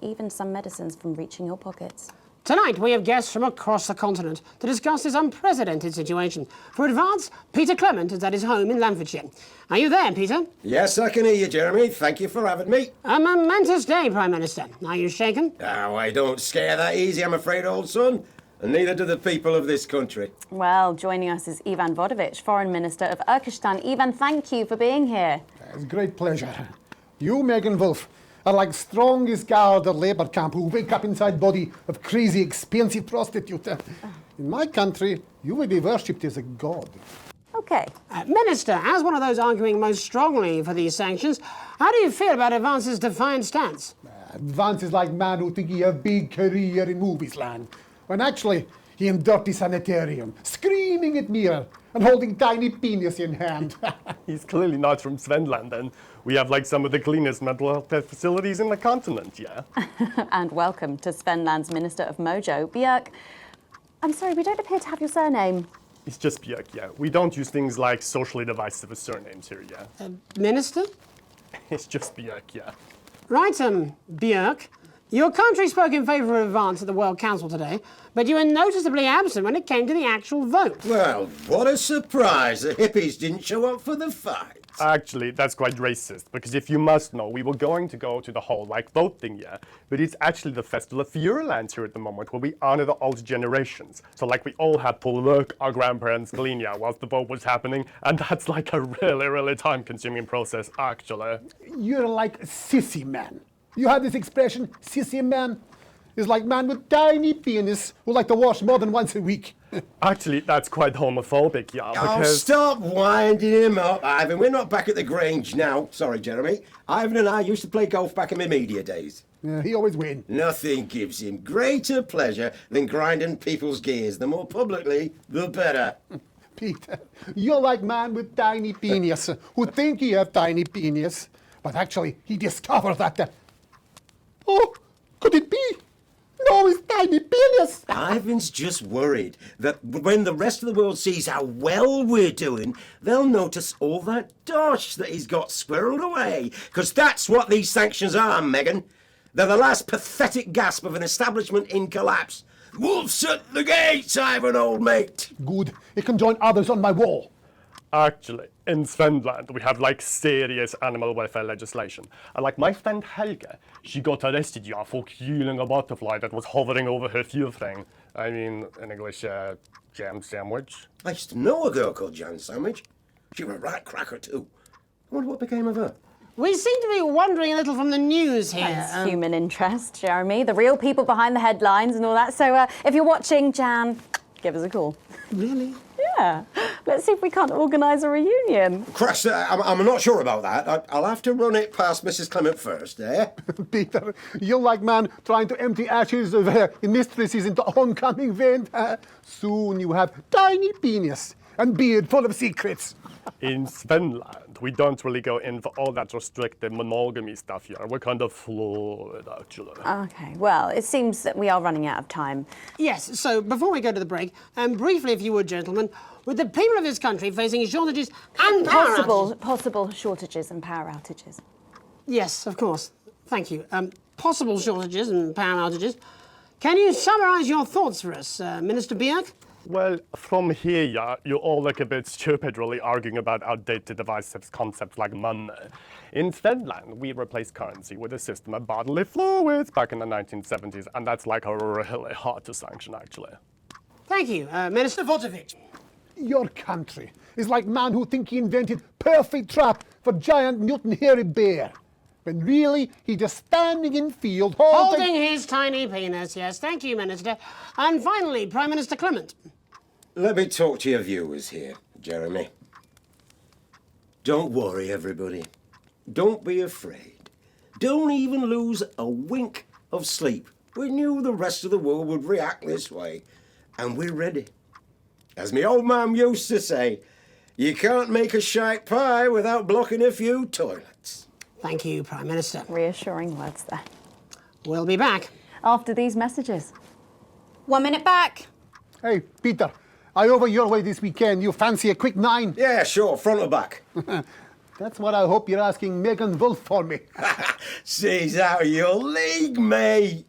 even some medicines from reaching your pockets. Tonight, we have guests from across the continent to discuss this unprecedented situation. For Advance, Peter Clement is at his home in Lamfordshire. Are you there, Peter? Yes, I can hear you, Jeremy. Thank you for having me. A momentous day, Prime Minister. Are you shaken? Oh, I don't scare that easy, I'm afraid, old son. And neither do the people of this country. Well, joining us is Ivan Vodovich, Foreign Minister of Urkistan. Ivan, thank you for being here. It's a great pleasure. You, Megan Wolf, are like strongest guard at labour camp who wake up inside body of crazy, expensive prostitute. In my country, you will be worshipped as a god. Okay. Minister, as one of those arguing most strongly for these sanctions, how do you feel about Advance's defiant stance? Advance is like man who think he have big career in movies land, when actually he in dirty sanitarium, screaming at mirror and holding tiny penis in hand. He's clearly not from Svenland, and we have like some of the cleanest mental health care facilities in the continent, yeah? And welcome to Svenland's Minister of Mojo, Björk. I'm sorry, we don't appear to have your surname. It's just Björk, yeah. We don't use things like socially divisive surnames here, yeah? Minister? It's just Björk, yeah. Right, Björk. Your country spoke in favour of Advance at the World Council today, but you were noticeably absent when it came to the actual vote. Well, what a surprise. The hippies didn't show up for the fight. Actually, that's quite racist, because if you must know, we were going to go to the whole, like, vote thing, yeah? But it's actually the Festival of Feuerland here at the moment, where we honor the old generations. So, like, we all had to work our grandparents clean, yeah, whilst the vote was happening, and that's, like, a really, really time-consuming process, actually. You're like a sissy man. You have this expression, sissy man? Is like man with tiny penis who like to wash more than once a week. Actually, that's quite homophobic, yeah, Oh, because... stop winding him up, Ivan. We're not back at the Grange now. Sorry, Jeremy. Ivan and I used to play golf back in my media days. Yeah, he always win. Nothing gives him greater pleasure than grinding people's gears. The more publicly, the better. Peter, you're like man with tiny penis who think he have tiny penis, but actually he discovered that. Oh, could it be? No, it's tiny penis. Ivan's just worried that when the rest of the world sees how well we're doing, they'll notice all that dosh that he's got squirreled away. Because that's what these sanctions are, Megan. They're the last pathetic gasp of an establishment in collapse. Wolves at the gates, Ivan, old mate. Good, he can join others on my wall. Actually, in Svenland, we have, like, serious animal welfare legislation. And, like, my friend Helga, she got arrested, yeah, for killing a butterfly that was hovering over her furthing. I mean, in English, jam sandwich. I used to know a girl called Jan Sandwich. She was a right cracker, too. I wonder what became of her. We seem to be wandering a little from the news here. That's human interest, Jeremy. The real people behind the headlines and all that. So if you're watching, Jan, give us a call. Really? Yeah. Let's see if we can't organise a reunion. Crash, I'm not sure about that. I'll have to run it past Mrs. Clement first, eh? Peter, you're like man trying to empty ashes of mistresses into oncoming vein. Soon you have tiny penis and beard full of secrets. In Svenland, we don't really go in for all that restricted monogamy stuff here. We're kind of fluid, actually. Okay, well, it seems that we are running out of time. Yes, so before we go to the break, briefly, if you would, gentlemen, with the people of this country facing shortages and power outages... Possible shortages and power outages. Yes, of course. Thank you. Possible shortages and power outages. Can you summarise your thoughts for us, Minister Björk? Well, from here, yeah, you all look a bit stupid really arguing about outdated divisive concepts like money. In Finland, we replaced currency with a system of bodily fluids back in the 1970s, and that's like really hard to sanction, actually. Thank you, Minister Vodovich. Your country is like man who think he invented perfect trap for giant mutant hairy bear. When really he just standing in field holding his tiny penis, yes. Thank you, Minister. And finally, Prime Minister Clement. Let me talk to your viewers here, Jeremy. Don't worry, everybody. Don't be afraid. Don't even lose a wink of sleep. We knew the rest of the world would react this way, and we're ready. As my old man used to say, you can't make a shite pie without blocking a few toilets. Thank you, Prime Minister. Reassuring words there. We'll be back. After these messages. 1 minute back. Hey, Peter, I over your way this weekend. You fancy a quick 9? Yeah, sure, front or back. That's what I hope you're asking Megan Wolf for me. She's out of your league, mate.